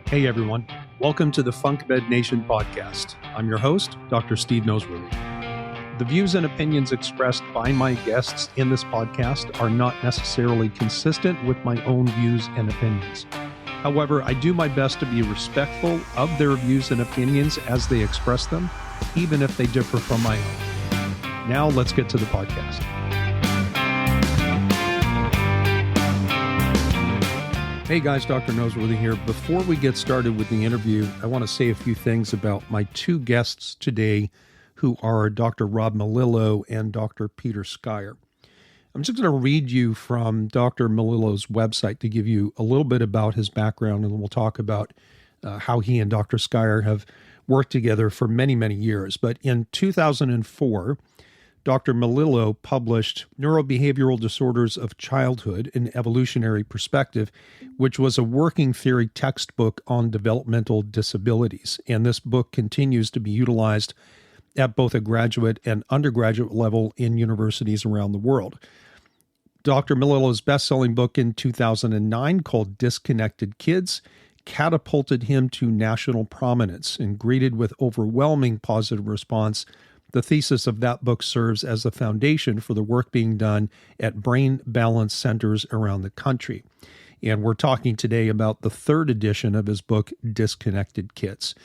Hey everyone, welcome to the Funk Bed Nation podcast. I'm your host, Dr. Steve Noseworthy. The views and opinions expressed by my guests in this podcast are not necessarily consistent with my own views and opinions. However, I do my best to be respectful of their views and opinions as they express them, even if they differ from my own. Now let's get to the podcast. Hey guys, Dr. Noseworthy here. Before we get started with the interview, I want to say a few things about my two guests today, who are Dr. Rob Melillo and Dr. Peter Scire. I'm just going to read you from Dr. Melillo's website to give you a little bit about his background, and we'll talk about how he and Dr. Scire have worked together for many, many years. But in 2004, Dr. Melillo published Neurobehavioral Disorders of Childhood, an Evolutionary Perspective, which was a working theory textbook on developmental disabilities. And this book continues to be utilized at both a graduate and undergraduate level in universities around the world. Dr. Melillo's best-selling book in 2009, called Disconnected Kids, catapulted him to national prominence, and greeted with overwhelming positive response. The thesis of that book serves as the foundation for the work being done at brain balance centers around the country. And we're talking today about the third edition of his book, Disconnected Kids.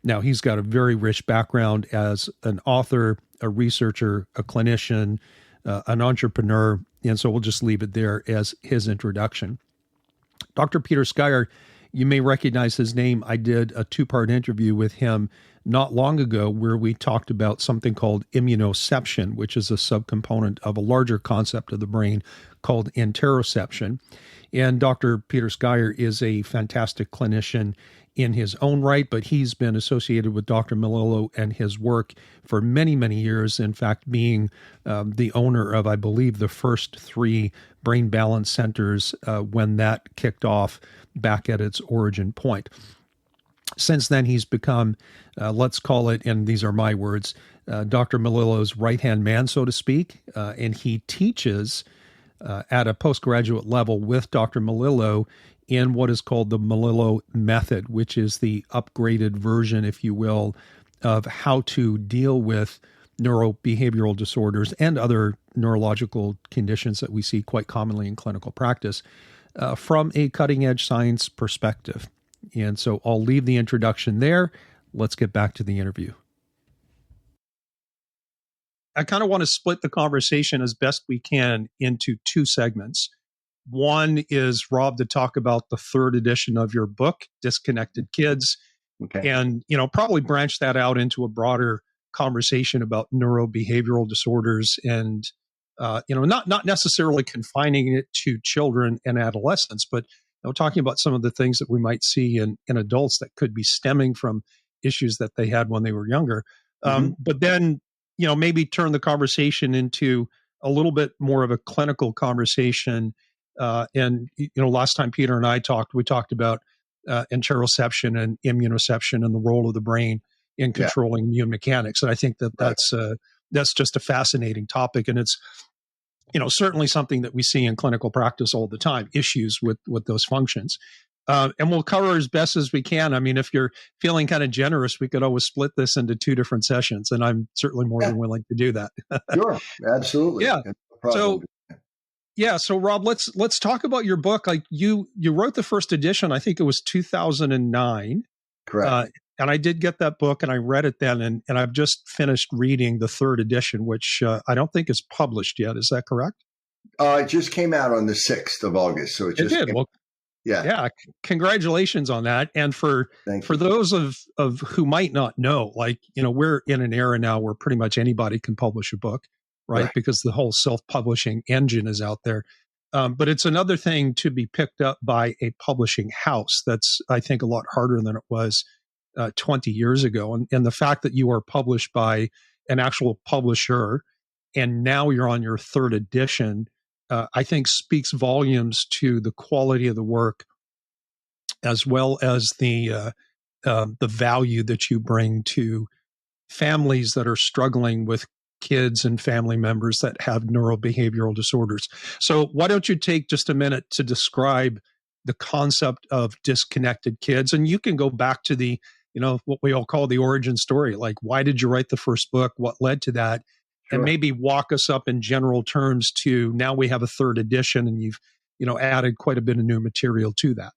Now, he's got a very rich background as an author, a researcher, a clinician, an entrepreneur, and so we'll just leave it there as his introduction. Dr. Peter Scire, you may recognize his name. I did a two-part interview with him not long ago where we talked about something called immunoception, which is a subcomponent of a larger concept of the brain called interoception. And Dr. Peter Scire is a fantastic clinician in his own right, but he's been associated with Dr. Melillo and his work for many, many years. In fact, being the owner of, I believe, the first three brain balance centers when that kicked off back at its origin point. Since then, he's become, let's call it, and these are my words, Dr. Melillo's right-hand man, so to speak, and he teaches at a postgraduate level with Dr. Melillo in what is called the Melillo method, which is the upgraded version, if you will, of how to deal with neurobehavioral disorders and other neurological conditions that we see quite commonly in clinical practice from a cutting-edge science perspective. And so I'll leave the introduction there. Let's get back to the interview. I kind of want to split the conversation as best we can into two segments. One is, Rob, to talk about the third edition of your book, Disconnected Kids, and probably branch that out into a broader conversation about neurobehavioral disorders and not necessarily confining it to children and adolescents, but talking about some of the things that we might see in adults that could be stemming from issues that they had when they were younger. But then, maybe turn the conversation into a little bit more of a clinical conversation. Last time Peter and I talked, we talked about interoception and immunoception and the role of the brain in controlling immune mechanics. And I think that's just a fascinating topic. And it's, certainly something that we see in clinical practice all the time, issues with those functions. And we'll cover as best as we can. I mean, if you're feeling kind of generous, we could always split this into two different sessions, and I'm certainly more than willing to do that. Sure, absolutely. Yeah. So Rob, let's talk about your book. Like you wrote the first edition, I think it was 2009. Correct. And I did get that book and I read it then, and I've just finished reading the third edition, which I don't think is published yet. Is that correct? It just came out on the 6th of August. So it did. Well, yeah. Congratulations on that. And for those of who might not know, we're in an era now where pretty much anybody can publish a book, right? Because the whole self-publishing engine is out there. But it's another thing to be picked up by a publishing house. That's, I think, a lot harder than it was 20 years ago. And the fact that you are published by an actual publisher and now you're on your third edition, I think speaks volumes to the quality of the work as well as the value that you bring to families that are struggling with kids and family members that have neurobehavioral disorders. So why don't you take just a minute to describe the concept of disconnected kids. And you can go back to the, what we all call the origin story. Like, why did you write the first book? What led to that? And Sure. maybe walk us up in general terms to now we have a third edition and you've, added quite a bit of new material to that.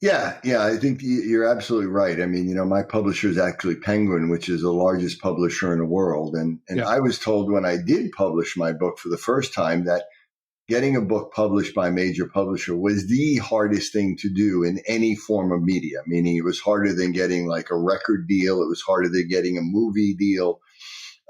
Yeah, I think you're absolutely right. I mean, my publisher is actually Penguin, which is the largest publisher in the world. And Yeah. I was told when I did publish my book for the first time that getting a book published by a major publisher was the hardest thing to do in any form of media, meaning it was harder than getting like a record deal. It was harder than getting a movie deal.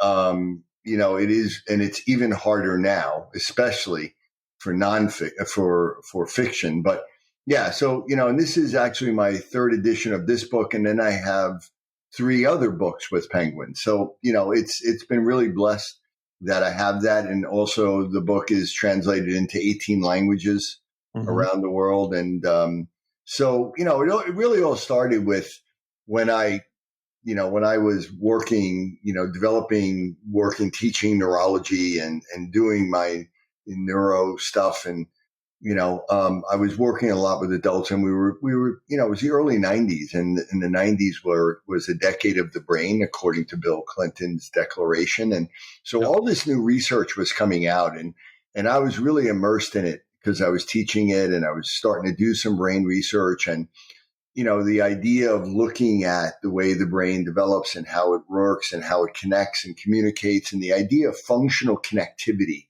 It is, and it's even harder now, especially for for fiction. But yeah, so, and this is actually my third edition of this book. And then I have 3 other books with Penguin. So, it's been really blessed that I have that. And also the book is translated into 18 languages around the world. And so, it really all started with when I was working, teaching neurology and doing my neuro stuff. And, I was working a lot with adults, and we were, it was the early 90s, and in the 90s was a decade of the brain, according to Bill Clinton's declaration. And so all this new research was coming out, and I was really immersed in it because I was teaching it and I was starting to do some brain research. And, the idea of looking at the way the brain develops and how it works and how it connects and communicates, and the idea of functional connectivity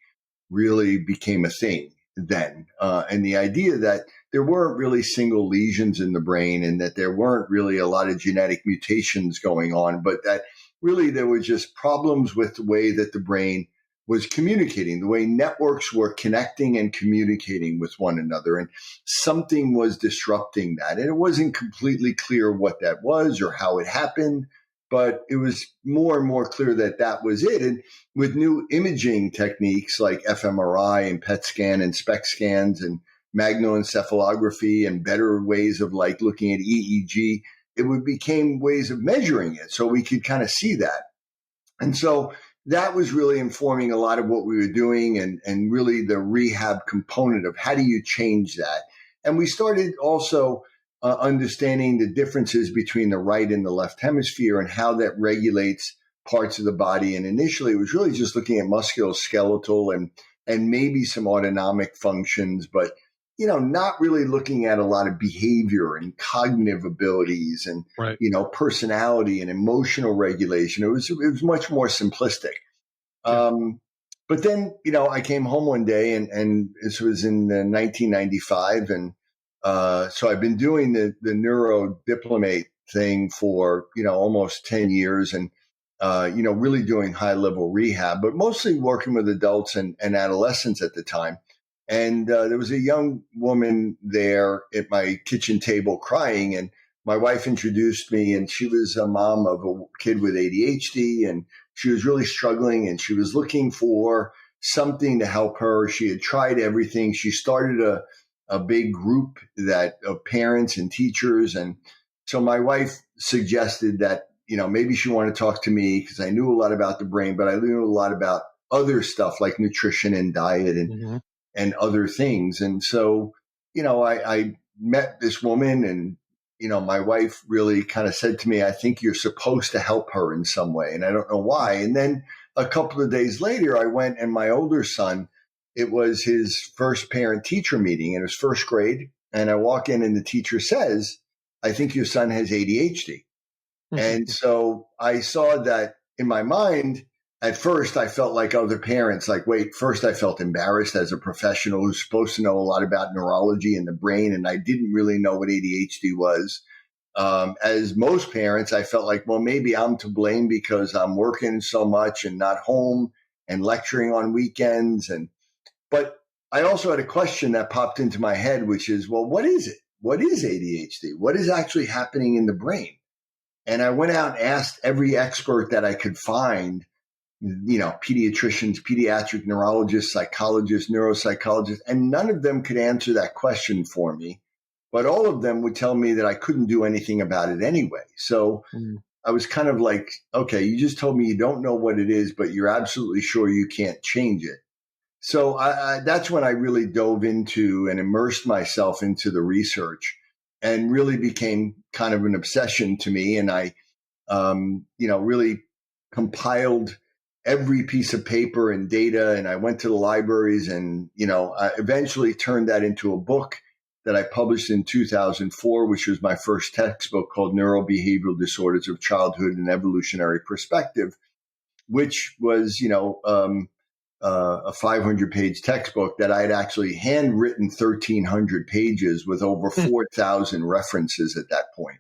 really became a thing then. And the idea that there weren't really single lesions in the brain and that there weren't really a lot of genetic mutations going on, but that really there were just problems with the way that the brain was communicating, the way networks were connecting and communicating with one another. And something was disrupting that. And it wasn't completely clear what that was or how it happened, but it was more and more clear that that was it. And with new imaging techniques like fMRI and PET scan and SPECT scans and magnetoencephalography and better ways of like looking at EEG, became ways of measuring it. So we could kind of see that. And so that was really informing a lot of what we were doing, and really the rehab component of how do you change that. And we started also understanding the differences between the right and the left hemisphere and how that regulates parts of the body. And initially, it was really just looking at musculoskeletal and maybe some autonomic functions, but not really looking at a lot of behavior and cognitive abilities and right. Personality and emotional regulation. It was much more simplistic. Yeah. But then I came home one day, and this was in 1995, and so I've been doing the neurodiplomate thing for, almost 10 years and, really doing high level rehab, but mostly working with adults and adolescents at the time. And there was a young woman there at my kitchen table crying, and my wife introduced me, and she was a mom of a kid with ADHD, and she was really struggling, and she was looking for something to help her. She had tried everything. She started a big group of parents and teachers. And so my wife suggested that, maybe she wanted to talk to me because I knew a lot about the brain, but I knew a lot about other stuff like nutrition and diet and other things. And so, I met this woman, and, my wife really kind of said to me, I think you're supposed to help her in some way. And I don't know why. And then a couple of days later, I went, and my older son, it was his first parent teacher meeting, and it was first grade. And I walk in, and the teacher says, I think your son has ADHD. And so I saw that in my mind. At first, I felt like other parents, first I felt embarrassed as a professional who's supposed to know a lot about neurology and the brain, and I didn't really know what ADHD was. As most parents, I felt like, well, maybe I'm to blame because I'm working so much and not home and lecturing on weekends. But I also had a question that popped into my head, which is, well, what is it? What is ADHD? What is actually happening in the brain? And I went out and asked every expert that I could find, pediatricians, pediatric neurologists, psychologists, neuropsychologists, and none of them could answer that question for me. But all of them would tell me that I couldn't do anything about it anyway. So I was kind of like, okay, you just told me you don't know what it is, but you're absolutely sure you can't change it. So that's when I really dove into and immersed myself into the research, and really became kind of an obsession to me. And I, really compiled every piece of paper and data, and I went to the libraries, and, I eventually turned that into a book that I published in 2004, which was my first textbook, called Neurobehavioral Disorders of Childhood and Evolutionary Perspective, which was, a 500-page textbook that I had actually handwritten 1,300 pages with over 4,000 references at that point.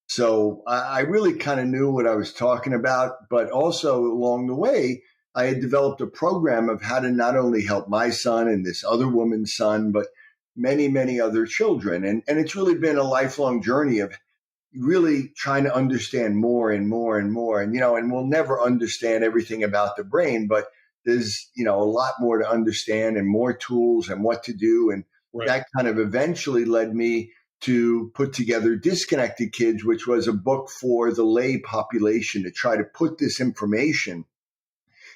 So I really kind of knew what I was talking about, but also along the way, I had developed a program of how to not only help my son and this other woman's son, but many, many other children. And it's really been a lifelong journey of really trying to understand more and more and more. And, and we'll never understand everything about the brain, but there's, a lot more to understand and more tools and what to do. And that kind of eventually led me to put together Disconnected Kids, which was a book for the lay population to try to put this information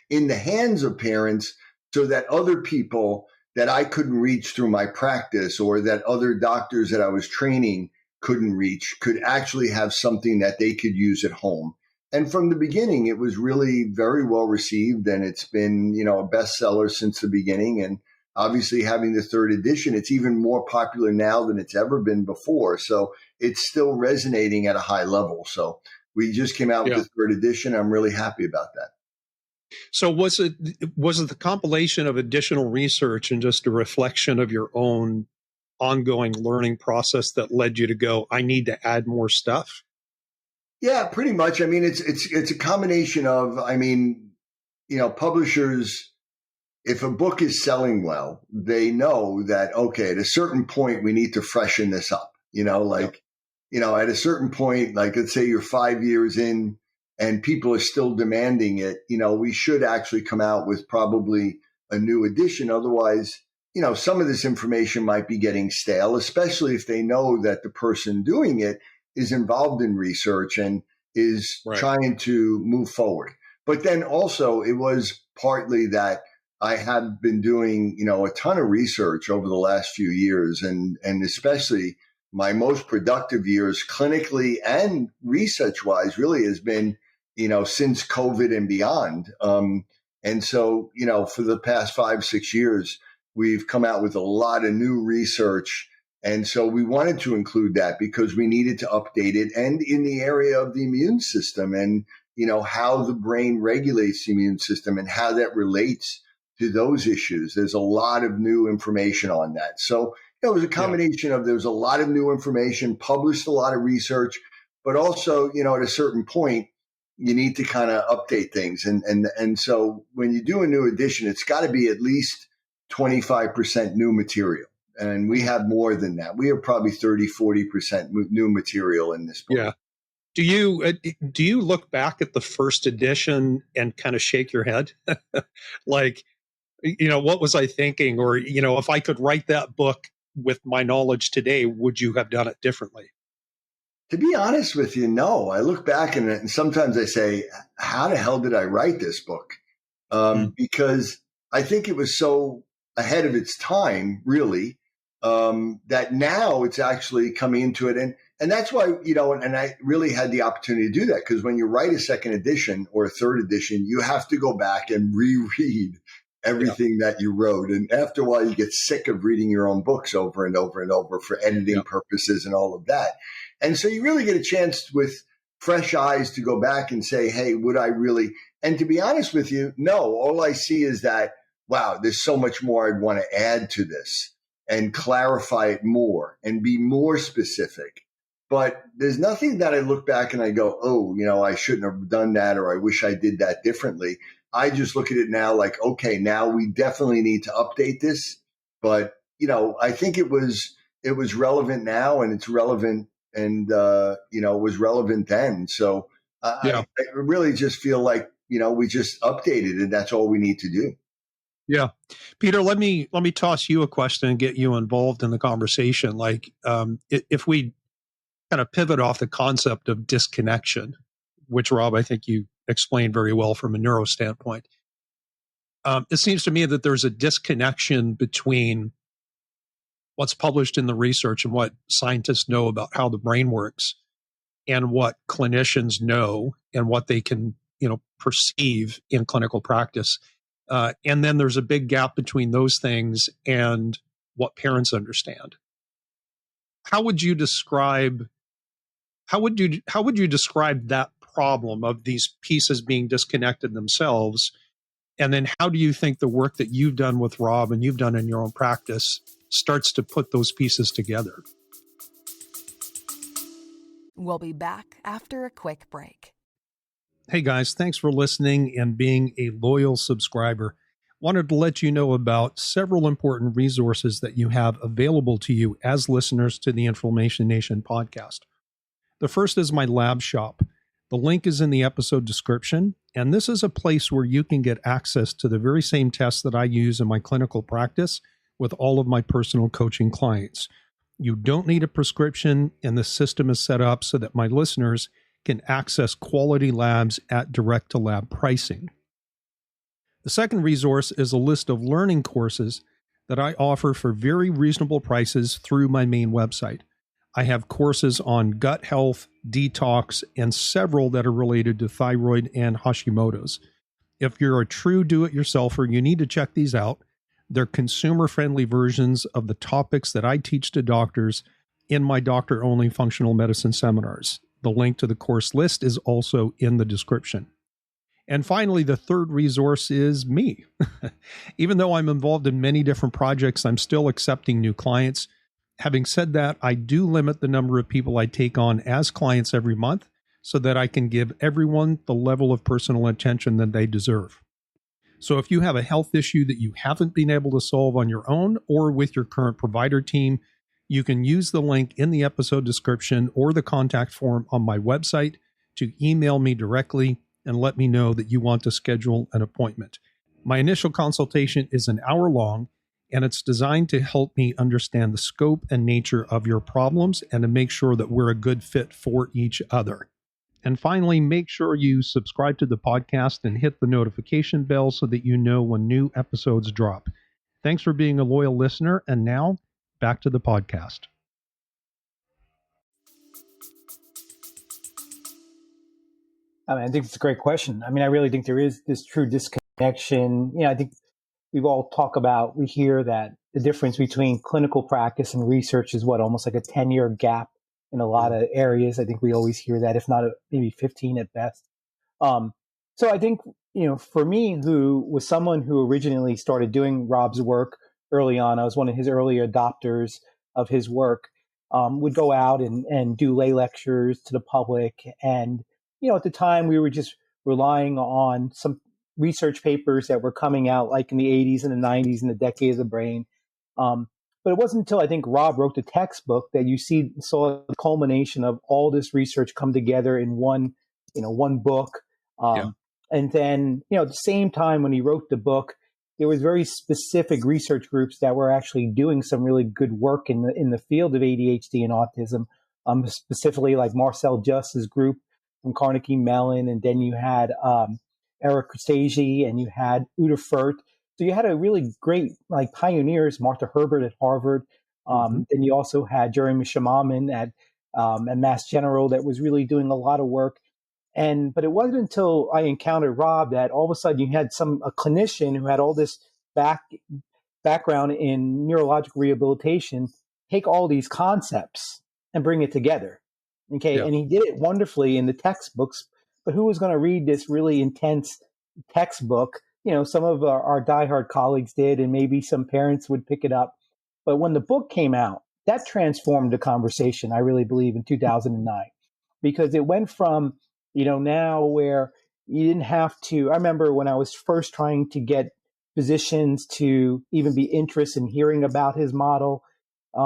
in the hands of parents so that other people that I couldn't reach through my practice, or that other doctors that I was training couldn't reach, could actually have something that they could use at home. And from the beginning, it was really very well received, and it's been, a bestseller since the beginning. And obviously, having the third edition, it's even more popular now than it's ever been before. So it's still resonating at a high level. So we just came out with the third edition. I'm really happy about that. So was it the compilation of additional research and just a reflection of your own ongoing learning process that led you to go, I need to add more stuff? Yeah, pretty much. I mean, it's a combination of, publishers, if a book is selling well, they know that, okay, at a certain point, we need to freshen this up, at a certain point, like, let's say you're 5 years in and people are still demanding it, we should actually come out with probably a new edition. Otherwise, some of this information might be getting stale, especially if they know that the person doing it is involved in research and is trying to move forward. But then also, it was partly that I have been doing, a ton of research over the last few years, and especially my most productive years clinically and research wise really has been, since COVID and beyond. And so, for the past 5-6 years, we've come out with a lot of new research. And so we wanted to include that because we needed to update it, and in the area of the immune system and, how the brain regulates the immune system and how that relates to those issues. There's a lot of new information on that. So it was a combination of, there's a lot of new information, published a lot of research, but also, at a certain point, you need to kind of update things. And so when you do a new edition, it's got to be at least 25% new material. And we have more than that. We have probably 30-40% new material in this book. Yeah. Do you look back at the first edition and kind of shake your head? Like, what was I thinking? Or, if I could write that book with my knowledge today, would you have done it differently? To be honest with you, no. I look back and sometimes I say, how the hell did I write this book? Because I think it was so ahead of its time, really, that now it's actually coming into it. And that's why, and I really had the opportunity to do that, because when you write a second edition or a third edition, you have to go back and reread everything that you wrote. And after a while, you get sick of reading your own books over and over and over for editing purposes and all of that. And so you really get a chance with fresh eyes to go back and say, hey, would I really? And to be honest with you, no, all I see is that, wow, there's so much more I'd want to add to this and clarify it more and be more specific. But there's nothing that I look back and I go, oh, I shouldn't have done that, or I wish I did that differently. I just look at it now like, okay, now we definitely need to update this. But, I think it was relevant now, and it's relevant, and, it was relevant then. So I really just feel like, we just updated it. That's all we need to do. Yeah. Peter, let me toss you a question and get you involved in the conversation. Like, if we kind of pivot off the concept of disconnection, which, Rob, I think you explained very well from a neuro standpoint. It seems to me that there's a disconnection between what's published in the research and what scientists know about how the brain works and what clinicians know and what they can, perceive in clinical practice. And then there's a big gap between those things and what parents understand. How would you describe that problem of these pieces being disconnected themselves? And then how do you think the work that you've done with Rob and you've done in your own practice starts to put those pieces together? We'll be back after a quick break. Hey guys, thanks for listening and being a loyal subscriber. Wanted to let you know about several important resources that you have available to you as listeners to the Inflammation Nation podcast. The first is my lab shop. The link is in the episode description, and this is a place where you can get access to the very same tests that I use in my clinical practice with all of my personal coaching clients. You don't need a prescription, and the system is set up so that my listeners can access quality labs at direct-to-lab pricing. The second resource is a list of learning courses that I offer for very reasonable prices through my main website. I have courses on gut health, detox, and several that are related to thyroid and Hashimoto's. If you're a true do-it-yourselfer, you need to check these out. They're consumer-friendly versions of the topics that I teach to doctors in my doctor-only functional medicine seminars. The link to the course list is also in the description. And finally, the third resource is me. Even though I'm involved in many different projects, I'm still accepting new clients. Having said that, I do limit the number of people I take on as clients every month so that I can give everyone the level of personal attention that they deserve. So if you have a health issue that you haven't been able to solve on your own or with your current provider team, you can use the link in the episode description or the contact form on my website to email me directly and let me know that you want to schedule an appointment. My initial consultation is an hour long, and it's designed to help me understand the scope and nature of your problems and to make sure that we're a good fit for each other. And finally, make sure you subscribe to the podcast and hit the notification bell so that you know when new episodes drop. Thanks for being a loyal listener, and now back to the podcast. I think it's a great question. I really think there is this true disconnection. I think we hear that the difference between clinical practice and research is almost like a 10-year gap in a lot of areas. I think we always hear that, if not maybe 15 at best. So I think, for me, who was someone who originally started doing Rob's work early on, I was one of his early adopters of his work, would go out and do lay lectures to the public. And, at the time we were just relying on some research papers that were coming out like in the 80s and the 90s in the decade of the brain. But it wasn't until I think Rob wrote the textbook that you saw the culmination of all this research come together in one book. And then, at the same time when he wrote the book, there was very specific research groups that were actually doing some really good work in the field of ADHD and autism, specifically like Marcel Just's group from Carnegie Mellon. And then you had Eric Krasage and you had Uta Furt. So you had a really great pioneers, Martha Herbert at Harvard. Then you also had Jeremy Shamaman at Mass General that was really doing a lot of work. But it wasn't until I encountered Rob that all of a sudden you had a clinician who had all this background in neurological rehabilitation take all these concepts and bring it together. Okay. Yeah. And he did it wonderfully in the textbooks, but who was going to read this really intense textbook? Some of our diehard colleagues did, and maybe some parents would pick it up. But when the book came out, that transformed the conversation, I really believe, in 2009, because it went from, now where you didn't have to. I remember when I was first trying to get physicians to even be interested in hearing about his model,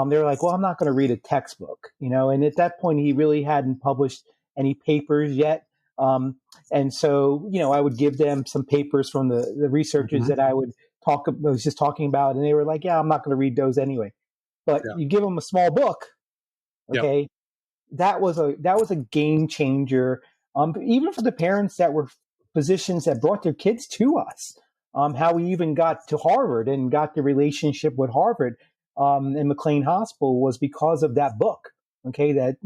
they were like, well, I'm not going to read a textbook, and at that point, he really hadn't published any papers yet. And so, I would give them some papers from the researchers that I was just talking about, and they were like, yeah, I'm not going to read those anyway. But you give them a small book. Okay. That was a game changer. Even for the parents that were physicians that brought their kids to us. how we even got to Harvard and got the relationship with Harvard and McLean Hospital was because of that book. Okay, that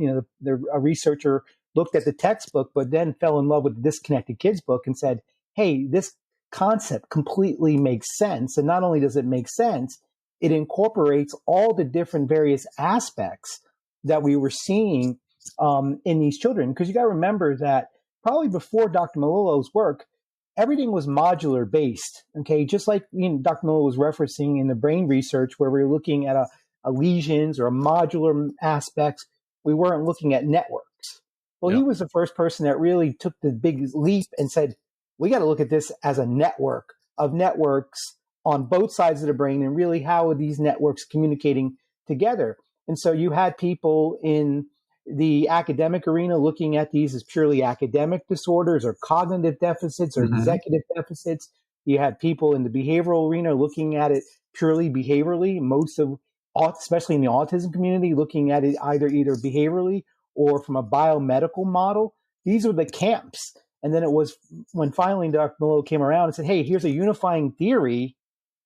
a researcher looked at the textbook, but then fell in love with the Disconnected Kids book and said, "Hey, this concept completely makes sense. And not only does it make sense, it incorporates all the different various aspects that we were seeing in these children." Because you got to remember that probably before Dr. Melillo's work, everything was modular based. Okay, just like Dr. Melillo was referencing in the brain research, where we were looking at a lesions or a modular aspects, we weren't looking at networks. Well, he was the first person that really took the big leap and said, we got to look at this as a network of networks on both sides of the brain, and really how are these networks communicating together. And so you had people in the academic arena looking at these as purely academic disorders or cognitive deficits or executive deficits. You had people in the behavioral arena looking at it purely behaviorally, especially in the autism community, looking at it either behaviorally or from a biomedical model. These were the camps. And then it was when finally Dr. Melillo came around and said, hey, here's a unifying theory,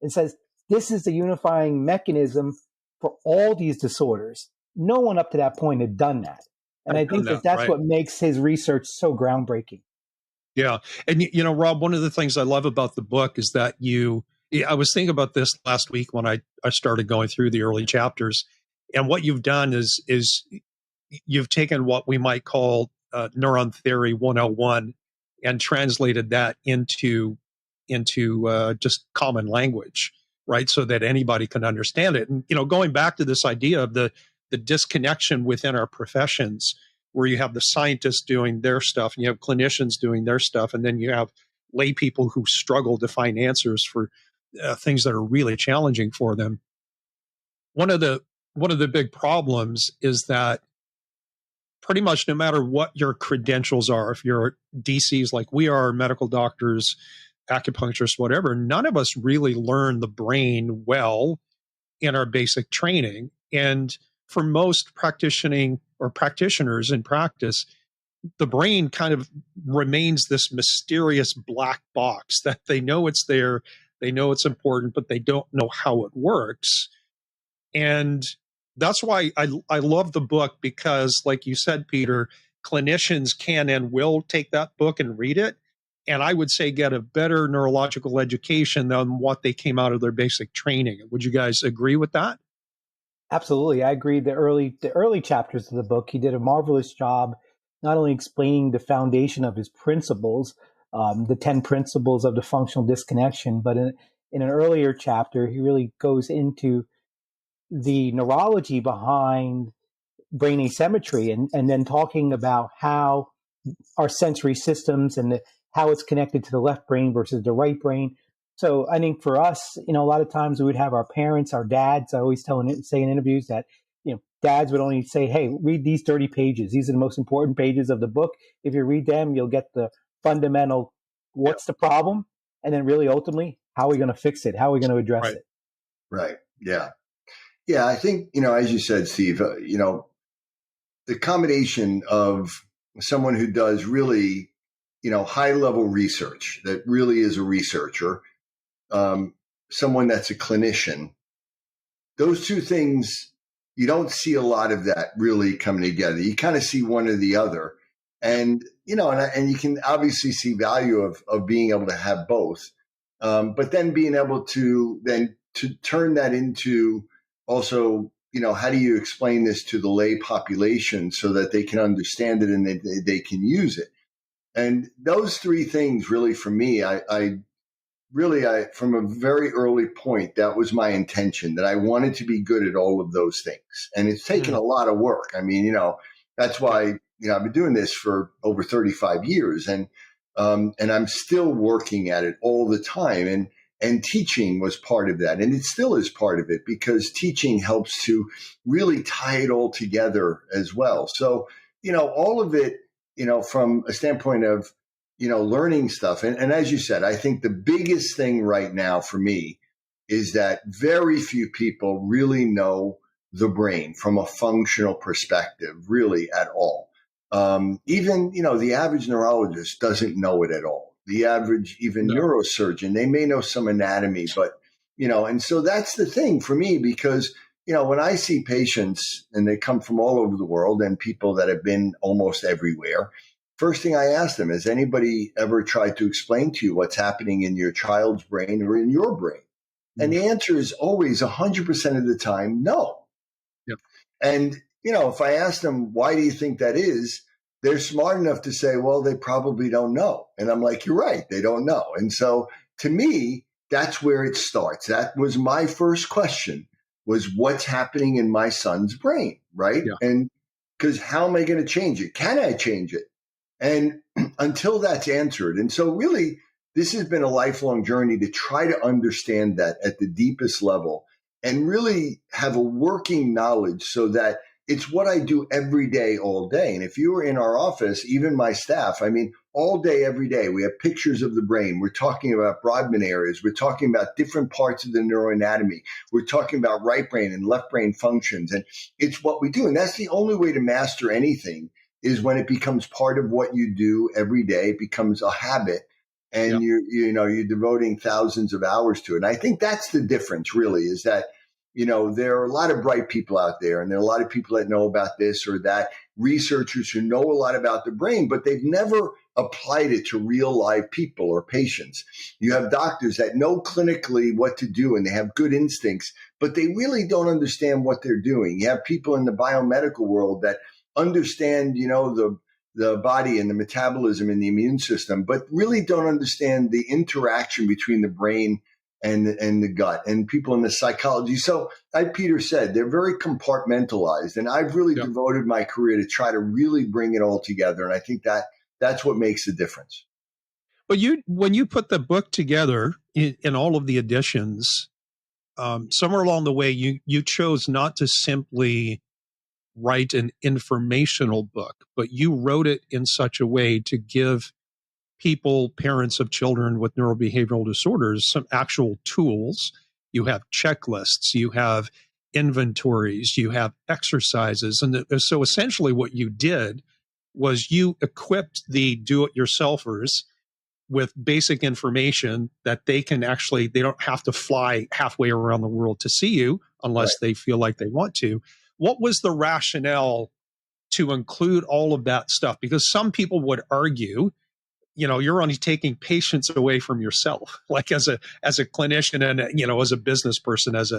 and says, this is the unifying mechanism for all these disorders. No one up to that point had done that. And I think that's what makes his research so groundbreaking. Yeah. And, Rob, one of the things I love about the book is that I was thinking about this last week when I started going through the early chapters. And what you've done is you've taken what we might call neuron theory 101 and translated that into just common language, right? So that anybody can understand it. And, going back to this idea of the disconnection within our professions, where you have the scientists doing their stuff and you have clinicians doing their stuff, and then you have lay people who struggle to find answers for things that are really challenging for them. One of the big problems is that pretty much no matter what your credentials are, if you're DCs like we are, medical doctors, acupuncturists, whatever, none of us really learn the brain well in our basic training. And for most practitioners in practice, the brain kind of remains this mysterious black box that they know it's there, they know it's important, but they don't know how it works. And that's why I love the book, because like you said, Peter, clinicians can and will take that book and read it. And I would say get a better neurological education than what they came out of their basic training. Would you guys agree with that? Absolutely. I agree. The early chapters of the book, he did a marvelous job, not only explaining the foundation of his principles, the 10 principles of the functional disconnection, but in an earlier chapter, he really goes into the neurology behind brain asymmetry, and then talking about how our sensory systems and how it's connected to the left brain versus the right brain. So I think for us, a lot of times we would have our parents, our dads. I always say in interviews that, dads would only say, hey, read these 30 pages. These are the most important pages of the book. If you read them, you'll get the fundamental, what's the problem? And then really ultimately, how are we going to fix it? How are we going to address it? Right. Yeah. Yeah. I think, as you said, Steve, the combination of someone who does really, high level research, that really is a researcher, someone that's a clinician, those two things, you don't see a lot of that really coming together. You kind of see one or the other. And, and you can obviously see value of being able to have both. But then being able to turn that into also, how do you explain this to the lay population so that they can understand it and they can use it? And those three things really, for me, I from a very early point, that was my intention, that I wanted to be good at all of those things. And it's taken a lot of work. I mean, that's why, I've been doing this for over 35 years and I'm still working at it all the time. And teaching was part of that. And it still is part of it, because teaching helps to really tie it all together as well. So, all of it, from a standpoint of, learning stuff. And as you said, I think the biggest thing right now for me is that very few people really know the brain from a functional perspective, really at all. Even, the average neurologist doesn't know it at all. the average even neurosurgeon. They may know some anatomy, but, and so that's the thing for me, because, when I see patients and they come from all over the world and people that have been almost everywhere, first thing I ask them, has anybody ever tried to explain to you what's happening in your child's brain or in your brain? And the answer is always 100% of the time, no. Yep. And, if I ask them, why do you think that is? They're smart enough to say, well, they probably don't know. And I'm like, you're right. They don't know. And so to me, that's where it starts. That was my first question, was what's happening in my son's brain, right? Yeah. And because how am I going to change it? Can I change it? And until that's answered. And so really, this has been a lifelong journey to try to understand that at the deepest level and really have a working knowledge so that it's what I do every day, all day. And if you were in our office, even my staff, all day, every day, we have pictures of the brain. We're talking about Brodmann areas. We're talking about different parts of the neuroanatomy. We're talking about right brain and left brain functions. And it's what we do. And that's the only way to master anything, is when it becomes part of what you do every day. It becomes a habit. And you're devoting thousands of hours to it. And I think that's the difference, really, is that, there are a lot of bright people out there, and there are a lot of people that know about this or that, researchers who know a lot about the brain, but they've never applied it to real live people or patients. You have doctors that know clinically what to do, and they have good instincts, but they really don't understand what they're doing. You have people in the biomedical world that understand, the body and the metabolism and the immune system, but really don't understand the interaction between the brain and the gut, and people in the psychology. So like Peter said, they're very compartmentalized, and I've really devoted my career to try to really bring it all together. And I think that's what makes the difference. But when you put the book together in all of the editions, somewhere along the way, you chose not to simply write an informational book, but you wrote it in such a way to give people, parents of children with neurobehavioral disorders, some actual tools. You have checklists, you have inventories, you have exercises. And so essentially what you did was you equipped the do-it-yourselfers with basic information that they don't have to fly halfway around the world to see you unless they feel like they want to. What was the rationale to include all of that stuff? Because some people would argue, you're only taking patients away from yourself, like as a clinician and, as a business person, as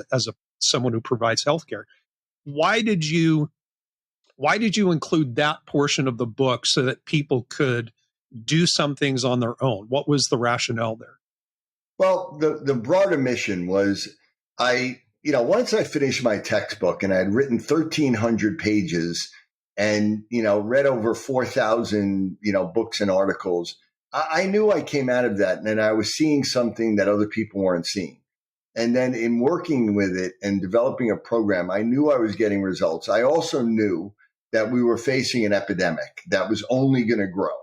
someone who provides healthcare. Why did you include that portion of the book so that people could do some things on their own? What was the rationale there? Well, the broader mission was, once I finished my textbook and I had written 1,300 pages and, read over 4,000, books and articles, I knew I came out of that and I was seeing something that other people weren't seeing. And then in working with it and developing a program, I knew I was getting results. I also knew that we were facing an epidemic that was only going to grow.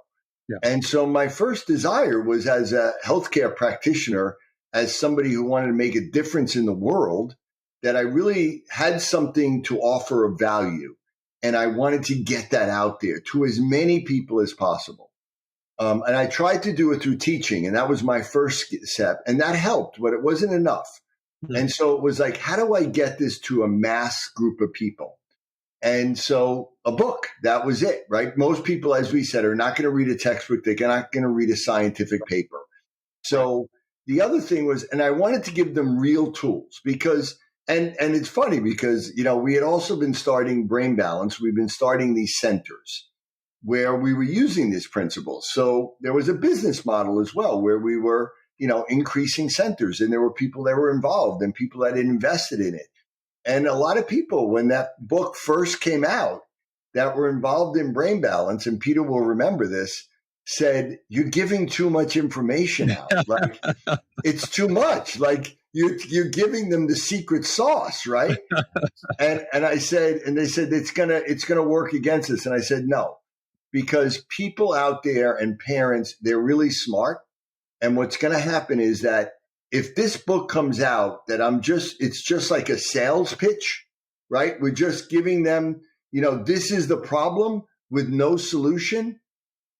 Yeah. And so my first desire was, as a healthcare practitioner, as somebody who wanted to make a difference in the world, that I really had something to offer of value. And I wanted to get that out there to as many people as possible. And I tried to do it through teaching, and that was my first step. And that helped, but it wasn't enough. Mm-hmm. And so it was like, how do I get this to a mass group of people? And so a book, that was it, right? Most people, as we said, are not going to read a textbook. They're not going to read a scientific paper. So the other thing was, and I wanted to give them real tools because, and it's funny because, we had also been starting Brain Balance. We've been starting these centers where we were using these principles. So there was a business model as well where we were, increasing centers, and there were people that were involved and people that had invested in it. And a lot of people, when that book first came out, that were involved in Brain Balance, and Peter will remember this, said, you're giving too much information out. Like, it's too much. Like, you're giving them the secret sauce, right? and I said, and they said, it's gonna work against us. And I said, no. Because people out there and parents, they're really smart. And what's going to happen is that if this book comes out, that it's just like a sales pitch, right? We're just giving them, this is the problem with no solution.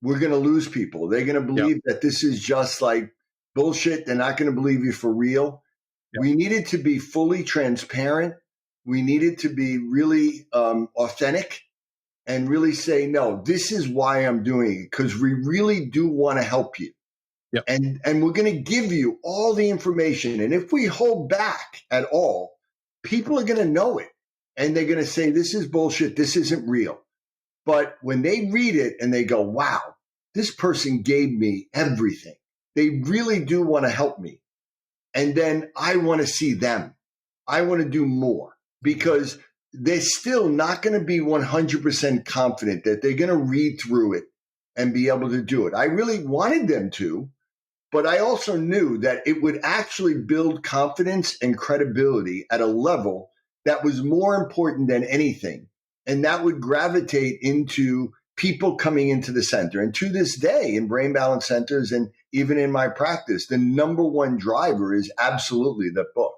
we're going to lose people. They're going to believe that this is just like bullshit. They're not going to believe you for real. We needed to be fully transparent. We needed to be really authentic and really say, no, this is why I'm doing it, because we really do want to help you. Yep. And we're going to give you all the information. And if we hold back at all, people are going to know it. And they're going to say, this is bullshit. This isn't real. But when they read it and they go, wow, this person gave me everything. They really do want to help me. And then I want to see them. I want to do more, because they're still not going to be 100% confident that they're going to read through it and be able to do it. I really wanted them to, but I also knew that it would actually build confidence and credibility at a level that was more important than anything. And that would gravitate into people coming into the center. And to this day, in brain balance centers and even in my practice, the number one driver is absolutely the book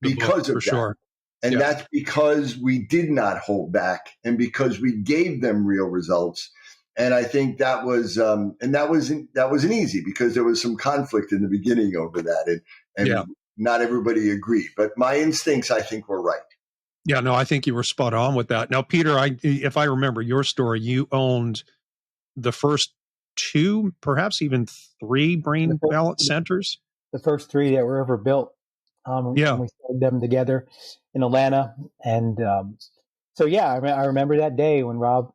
because of that. Sure. And that's because we did not hold back and because we gave them real results. And I think that was, and that wasn't easy, because there was some conflict in the beginning over that, and not everybody agreed. But my instincts, I think, were right. Yeah, no, I think you were spot on with that. Now, Peter, if I remember your story, you owned the first 2, perhaps even 3 brain balance centers. The first 3 that were ever built. And we started them together in Atlanta, and so I remember that day when Rob,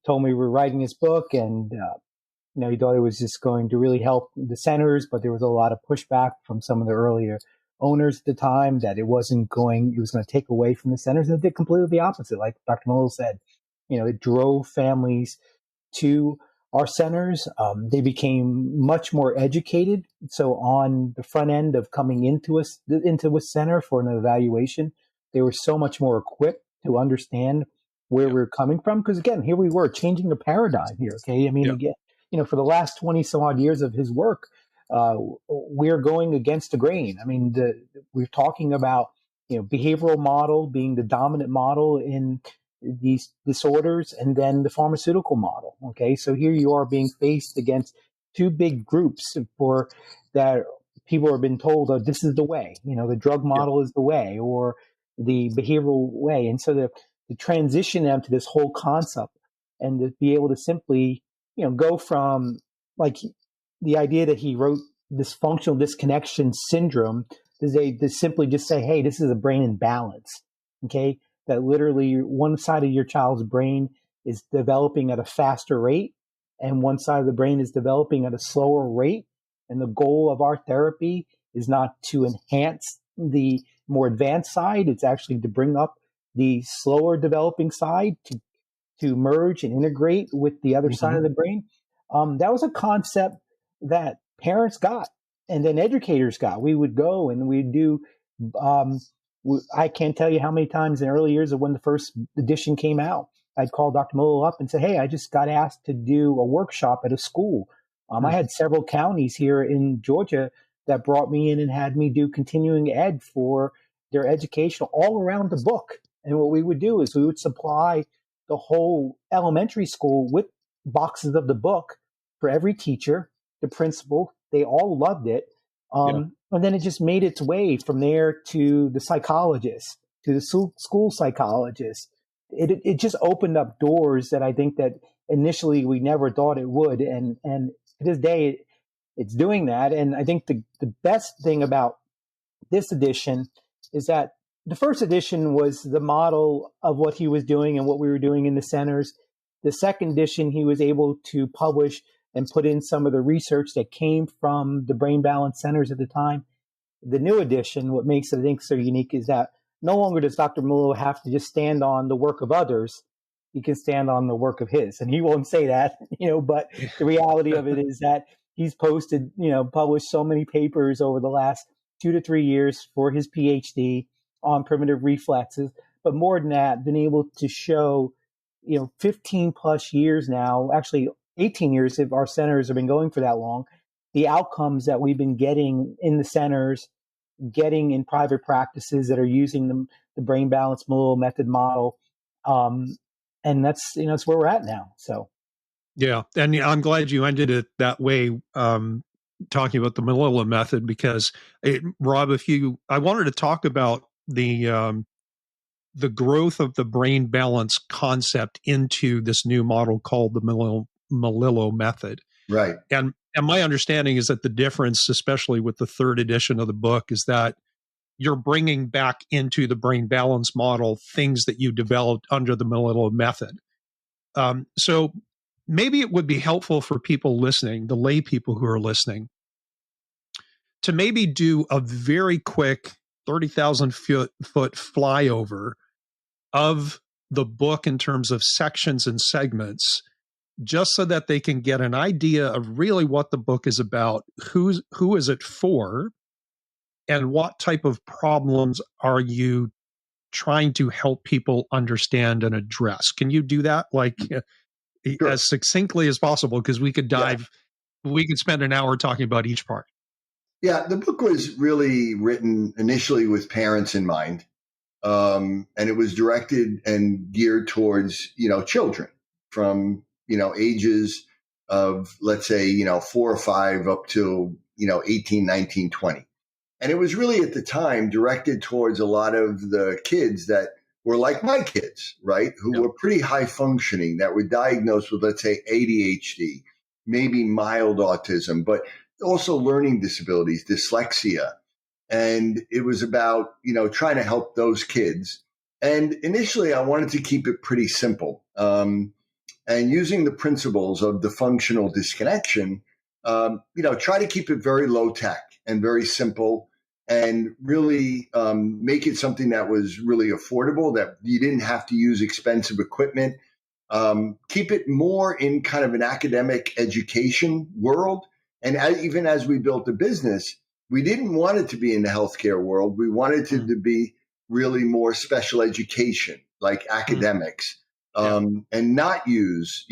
told me we were writing his book, and he thought it was just going to really help the centers, but there was a lot of pushback from some of the earlier owners at the time that it was going to take away from the centers, and it did completely the opposite. Like Dr. Melillo said, it drove families to our centers. They became much more educated. So on the front end of coming into a center for an evaluation, they were so much more equipped to understand where we're coming from. Because again, here we were changing the paradigm here. Okay. I mean, again, for the last 20 some odd years of his work, we're going against the grain. I mean, we're talking about, behavioral model being the dominant model in these disorders, and then the pharmaceutical model. Okay. So here you are being faced against 2 big groups for that people have been told, oh, this is the way, the drug model is the way, or the behavioral way. And so to transition them to this whole concept and to be able to simply, go from like the idea that he wrote this functional disconnection syndrome to simply just say, hey, this is a brain imbalance. Okay. That literally one side of your child's brain is developing at a faster rate and one side of the brain is developing at a slower rate. And the goal of our therapy is not to enhance the more advanced side. It's actually to bring up the slower developing side to merge and integrate with the other side of the brain. That was a concept that parents got and then educators got. We would go and we'd do, I can't tell you how many times in early years of when the first edition came out, I'd call Dr. Melillo up and say, hey, I just got asked to do a workshop at a school. I had several counties here in Georgia that brought me in and had me do continuing ed for their education all around the book. And what we would do is we would supply the whole elementary school with boxes of the book for every teacher, the principal. They all loved it. And then it just made its way from there to the psychologist, to the school psychologist. It just opened up doors that I think that initially we never thought it would. And to this day, it's doing that. And I think the best thing about this edition is that the first edition was the model of what he was doing and what we were doing in the centers. The second edition, he was able to publish and put in some of the research that came from the brain balance centers at the time. The new edition, what makes it, I think, so unique is that no longer does Dr. Melillo have to just stand on the work of others. He can stand on the work of his. And he won't say that, but the reality of it is that he's posted, published so many papers over the last 2 to 3 years for his PhD on primitive reflexes. But more than that, been able to show, 15 plus years now, actually 18 years if our centers have been going for that long, the outcomes that we've been getting in the centers, getting in private practices that are using the brain balance Melillo method model. And that's where we're at now. So Yeah. And I'm glad you ended it that way, talking about the Melillo method, because Rob, I wanted to talk about the growth of the brain balance concept into this new model called the Melillo method. Right. And my understanding is that the difference, especially with the third edition of the book, is that you're bringing back into the brain balance model things that you developed under the Melillo method. So maybe it would be helpful for people listening, the lay people who are listening, to maybe do a very quick 30,000 foot flyover of the book in terms of sections and segments, just so that they can get an idea of really what the book is about, who is it for, and what type of problems are you trying to help people understand and address. Can you do that Sure. as succinctly as possible? Because we could we could spend an hour talking about each part. Yeah, the book was really written initially with parents in mind. And it was directed and geared towards, children from, ages of, let's say, 4 or 5 up to, 18, 19, 20. And it was really at the time directed towards a lot of the kids that were like my kids, right? Who were pretty high functioning, that were diagnosed with, let's say, ADHD, maybe mild autism, but also learning disabilities, dyslexia. And it was about, trying to help those kids. And initially, I wanted to keep it pretty simple. And using the principles of the functional disconnection, try to keep it very low tech and very simple, and really make it something that was really affordable, that you didn't have to use expensive equipment. Keep it more in kind of an academic education world. And even as we built the business, we didn't want it to be in the healthcare world. We wanted it to be really more special education, like academics, and not use,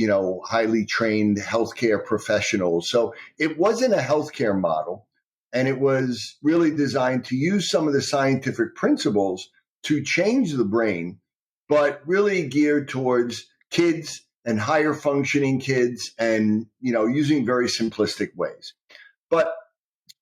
highly trained healthcare professionals. So it wasn't a healthcare model, and it was really designed to use some of the scientific principles to change the brain, but really geared towards kids and higher functioning kids, and, using very simplistic ways. But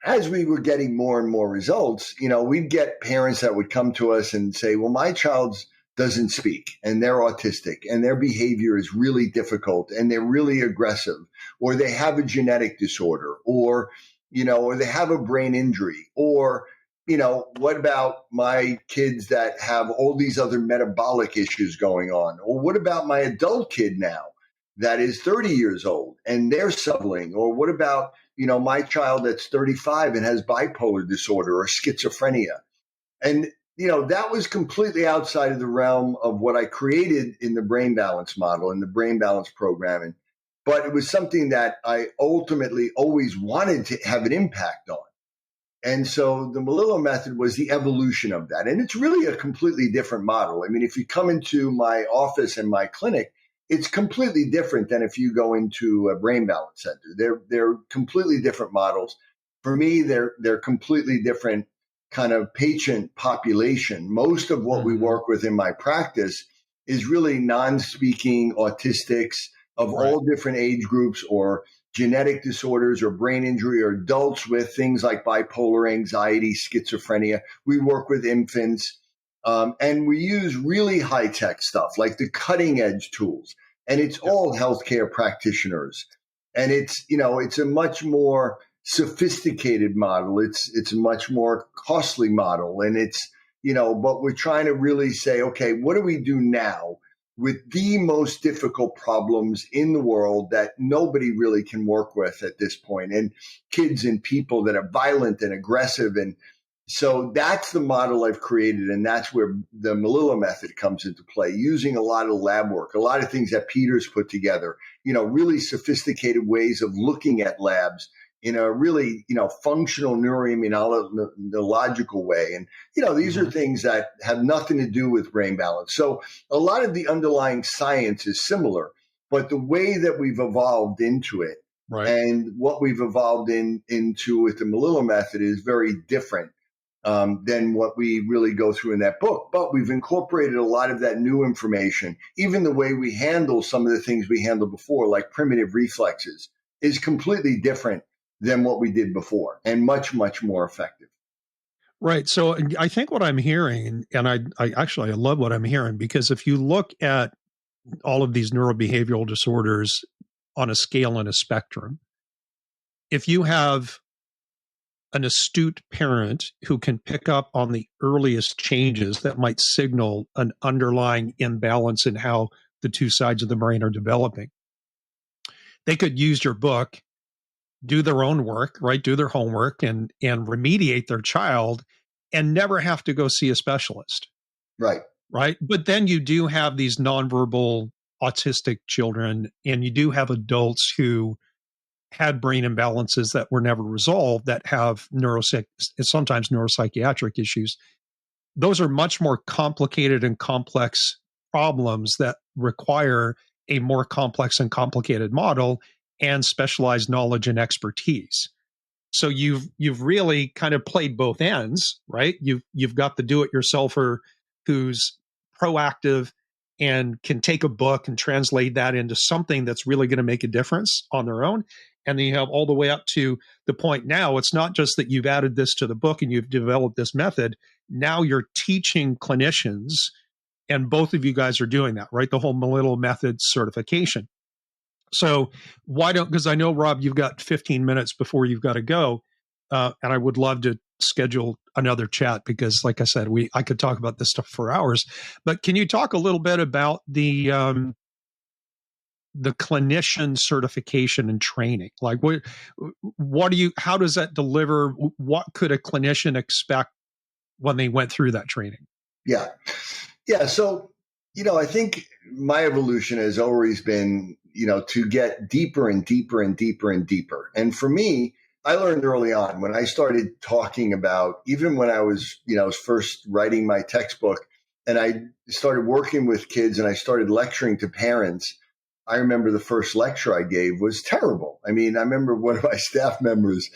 as we were getting more and more results, we'd get parents that would come to us and say, well, my child doesn't speak and they're autistic and their behavior is really difficult and they're really aggressive, or they have a genetic disorder, or they have a brain injury, or, what about my kids that have all these other metabolic issues going on? Or what about my adult kid now that is 30 years old and they're suffering? Or what about, my child that's 35 and has bipolar disorder or schizophrenia? And, that was completely outside of the realm of what I created in the brain balance model and the brain balance programming. But it was something that I ultimately always wanted to have an impact on. And so the Melillo method was the evolution of that. And it's really a completely different model. I mean, if you come into my office and my clinic, it's completely different than if you go into a brain balance center. They're completely different models. For me, they're completely different kind of patient population. Most of what we work with in my practice is really non-speaking autistics of all different age groups, or genetic disorders, or brain injury, or adults with things like bipolar, anxiety, schizophrenia. We work with infants, and we use really high-tech stuff like the cutting-edge tools. And it's all healthcare practitioners. And it's a much more sophisticated model. It's a much more costly model. And but we're trying to really say, okay, what do we do now with the most difficult problems in the world that nobody really can work with at this point, and kids and people that are violent and aggressive. And so that's the model I've created, and that's where the Melillo method comes into play, using a lot of lab work, a lot of things that Peter's put together, really sophisticated ways of looking at labs in a really, functional neuroimmunological way. And, these are things that have nothing to do with brain balance. So a lot of the underlying science is similar, but the way that we've evolved into it and what we've evolved into with the Melillo method is very different. than what we really go through in that book. But we've incorporated a lot of that new information. Even the way we handle some of the things we handled before, like primitive reflexes, is completely different than what we did before and much, much more effective. Right. So I think what I'm hearing, and I love what I'm hearing, because if you look at all of these neurobehavioral disorders on a scale and a spectrum, if you have an astute parent who can pick up on the earliest changes that might signal an underlying imbalance in how the two sides of the brain are developing, they could use your book, do their own work, right? Do their homework and remediate their child and never have to go see a specialist. Right. Right. But then you do have these nonverbal autistic children, and you do have adults who had brain imbalances that were never resolved, that have sometimes neuropsychiatric issues. Those are much more complicated and complex problems that require a more complex and complicated model and specialized knowledge and expertise. So you've really kind of played both ends, right? You've got the do-it-yourselfer who's proactive and can take a book and translate that into something that's really going to make a difference on their own. And then you have all the way up to the point now, it's not just that you've added this to the book and you've developed this method. Now you're teaching clinicians, and both of you guys are doing that, right? The whole Melillo method certification. So because I know, Rob, you've got 15 minutes before you've got to go. And I would love to schedule another chat because, like I said, I could talk about this stuff for hours. But can you talk a little bit about the clinician certification and training? Like, how does that deliver? What could a clinician expect when they went through that training? Yeah. So, I think my evolution has always been, to get deeper and deeper and deeper and deeper. And for me, I learned early on when I started talking about, even when I was, first writing my textbook and I started working with kids and I started lecturing to parents. I remember the first lecture I gave was terrible. I mean, I remember one of my staff members,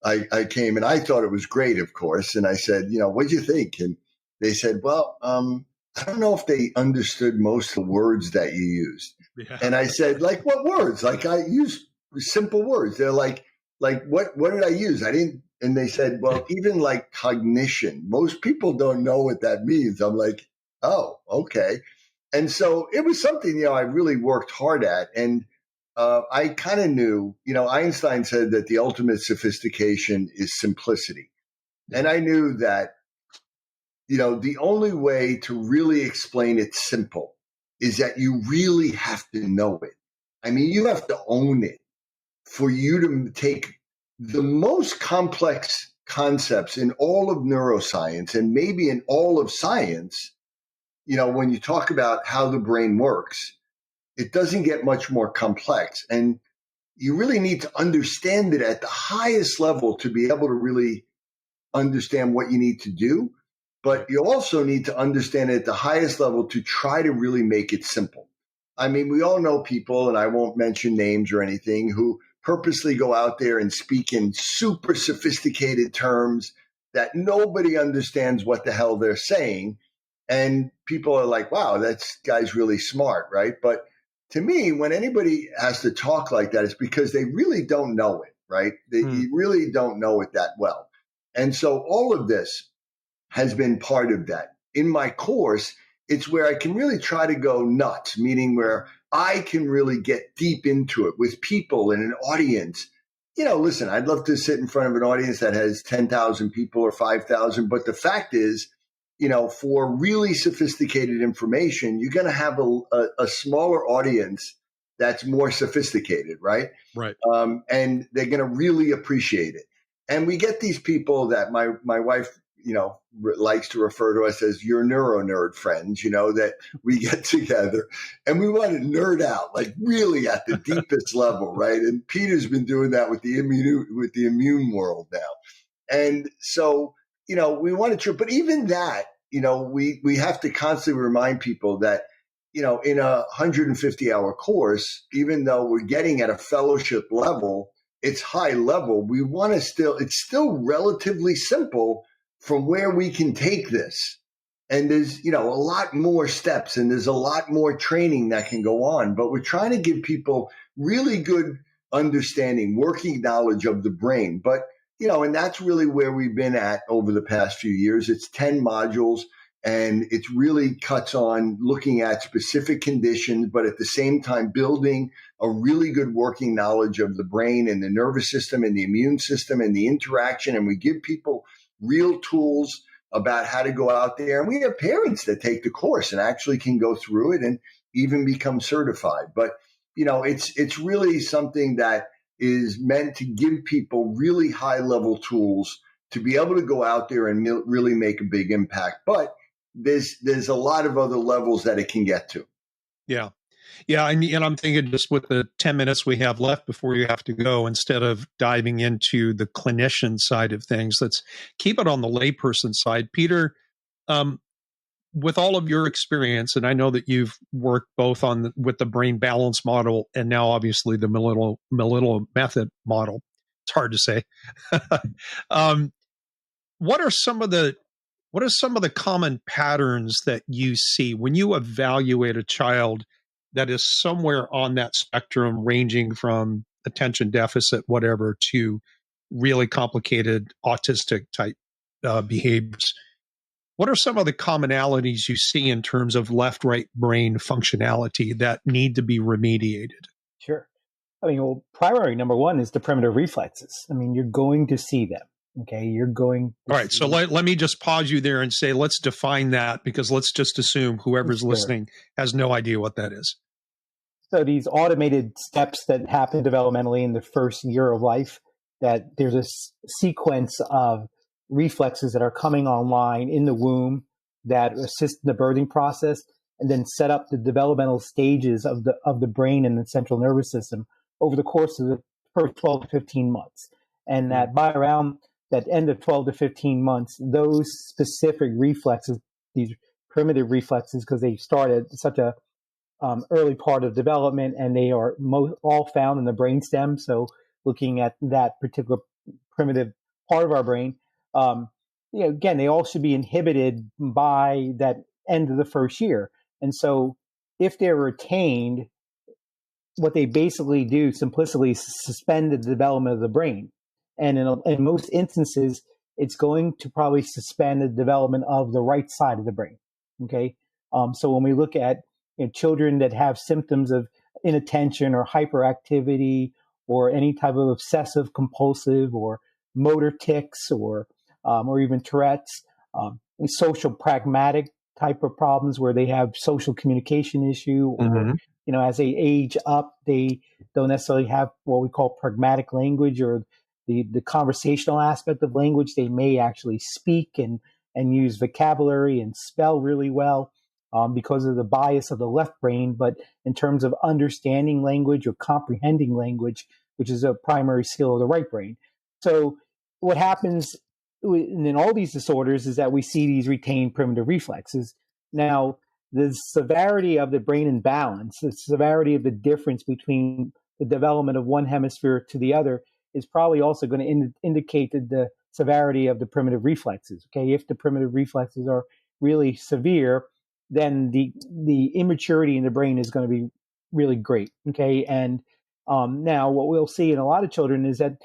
I came and I thought it was great, of course. And I said, what'd you think? And they said, well, I don't know if they understood most of the words that you used. Yeah. And I said, like, what words? Like, I use simple words. They're like, what did I use? I didn't. And they said, well, even like cognition, most people don't know what that means. I'm like, oh, okay. And so it was something, I really worked hard at. And I kind of knew, Einstein said that the ultimate sophistication is simplicity. And I knew that, the only way to really explain it simple is that you really have to know it. I mean, you have to own it for you to take the most complex concepts in all of neuroscience and maybe in all of science. When you talk about how the brain works, it doesn't get much more complex. And you really need to understand it at the highest level to be able to really understand what you need to do. But you also need to understand it at the highest level to try to really make it simple. I mean, we all know people, and I won't mention names or anything, who purposely go out there and speak in super sophisticated terms that nobody understands what the hell they're saying. And people are like, wow, that guy's really smart, right? But to me, when anybody has to talk like that, it's because they really don't know it, right? They really don't know it that well. And so all of this has been part of that. In my course, it's where I can really try to go nuts, meaning where I can really get deep into it with people and an audience. Listen, I'd love to sit in front of an audience that has 10,000 people or 5,000. But the fact is, for really sophisticated information, you're going to have a smaller audience that's more sophisticated, right? Right. And they're going to really appreciate it. And we get these people that my wife, likes to refer to us as your neuro nerd friends, that we get together and we want to nerd out, like really at the deepest level, right? And Peter's been doing that with the immune world now. And so, we want to, but even that, we have to constantly remind people that, in a 150-hour course, even though we're getting at a fellowship level, it's high level. We want to it's still relatively simple, from where we can take this. And there's, a lot more steps and there's a lot more training that can go on, but we're trying to give people really good understanding, working knowledge of the brain. But, and that's really where we've been at over the past few years. It's 10 modules and it really cuts on looking at specific conditions, but at the same time, building a really good working knowledge of the brain and the nervous system and the immune system and the interaction. And we give people real tools about how to go out there. And we have parents that take the course and actually can go through it and even become certified. But, it's really something that is meant to give people really high level tools to be able to go out there and really make a big impact. But there's a lot of other levels that it can get to. Yeah. Yeah. And I'm thinking just with the 10 minutes we have left before you have to go, instead of diving into the clinician side of things, let's keep it on the layperson side. Peter, with all of your experience, and I know that you've worked both with the brain balance model and now obviously the Melillo method model. It's hard to say. What are some of the common patterns that you see when you evaluate a child that is somewhere on that spectrum, ranging from attention deficit, whatever, to really complicated autistic type behaviors? What are some of the commonalities you see in terms of left-right brain functionality that need to be remediated? Sure. Primary number one is the primitive reflexes. You're going to see them. Okay, you're going. All right, so let me just pause you there and say, let's define that, because let's just assume whoever's listening has no idea what that is. So these automated steps that happen developmentally in the first year of life, that there's a sequence of reflexes that are coming online in the womb that assist in the birthing process and then set up the developmental stages of the brain and the central nervous system over the course of the first 12 to 15 months. And that by around that end of 12 to 15 months, those specific reflexes, these primitive reflexes, because they start at such a early part of development and they are all found in the brainstem. So looking at that particular primitive part of our brain, again, they all should be inhibited by that end of the first year. And so if they're retained, what they basically do simplistically is suspend the development of the brain. And in most instances, it's going to probably suspend the development of the right side of the brain. Okay. So when we look at children that have symptoms of inattention or hyperactivity or any type of obsessive compulsive or motor tics or even Tourette's, social pragmatic type of problems where they have social communication issue, or as they age up, they don't necessarily have what we call pragmatic language, or the conversational aspect of language. They may actually speak and use vocabulary and spell really well because of the bias of the left brain, but in terms of understanding language or comprehending language, which is a primary skill of the right brain. So what happens in all these disorders is that we see these retained primitive reflexes. Now, the severity of the brain imbalance, the severity of the difference between the development of one hemisphere to the other is probably also going to indicate the severity of the primitive reflexes. Okay, if the primitive reflexes are really severe, then the immaturity in the brain is going to be really great. Okay, and now what we'll see in a lot of children is that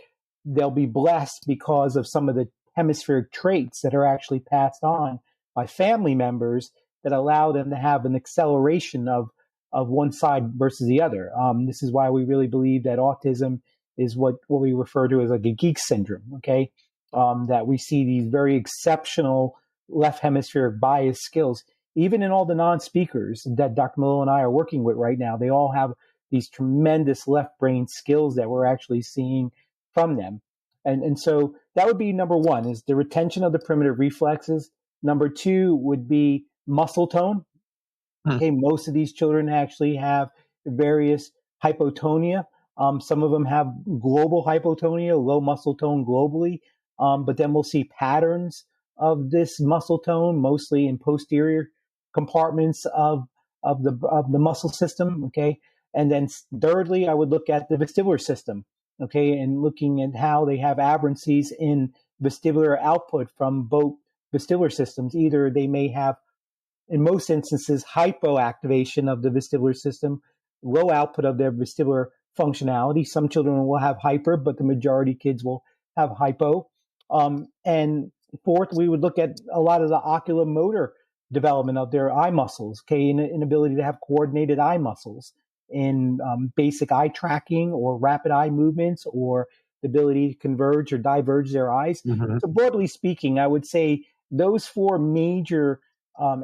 they'll be blessed because of some of the hemispheric traits that are actually passed on by family members that allow them to have an acceleration of one side versus the other. This is why we really believe that autism is what we refer to as like a geek syndrome, okay? That we see these very exceptional left hemispheric bias skills, even in all the non-speakers that Dr. Melillo and I are working with right now. They all have these tremendous left brain skills that we're actually seeing from them. And so that would be number one, is the retention of the primitive reflexes. Number two would be muscle tone. Okay, most of these children actually have various hypotonia. Some of them have global hypotonia, low muscle tone globally, but then we'll see patterns of this muscle tone, mostly in posterior compartments of the muscle system. Okay, and then thirdly, I would look at the vestibular system. Okay, and looking at how they have aberrancies in vestibular output from both vestibular systems. Either they may have, in most instances, hypoactivation of the vestibular system, low output of their vestibular functionality. Some children will have hyper, but the majority of kids will have hypo. And fourth, we would look at a lot of the oculomotor development of their eye muscles, inability to have coordinated eye muscles in basic eye tracking or rapid eye movements, or the ability to converge or diverge their eyes. Mm-hmm. So broadly speaking, I would say those four major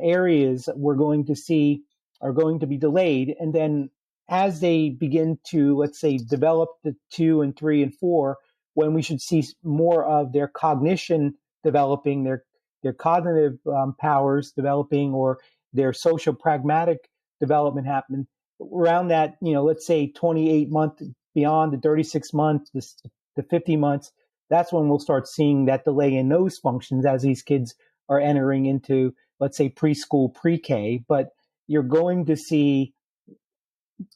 areas we're going to see are going to be delayed. And then as they begin to, let's say, develop the 2 and 3 and 4, when we should see more of their cognition developing, their cognitive powers developing, or their social pragmatic development happening around that, let's say 28 month, beyond the 36 months, the 50 months, that's when we'll start seeing that delay in those functions as these kids are entering into, let's say, preschool, pre-K. But you're going to see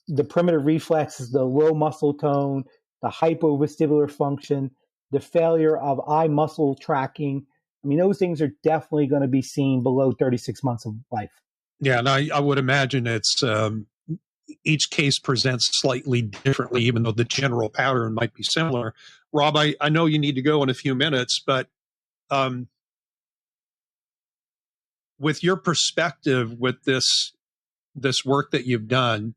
the primitive reflexes, the low muscle tone, the hypovestibular function, the failure of eye muscle tracking. I mean, those things are definitely going to be seen below 36 months of life. Yeah, and I would imagine it's each case presents slightly differently, even though the general pattern might be similar. Rob, I know you need to go in a few minutes, but with your perspective, with this work that you've done,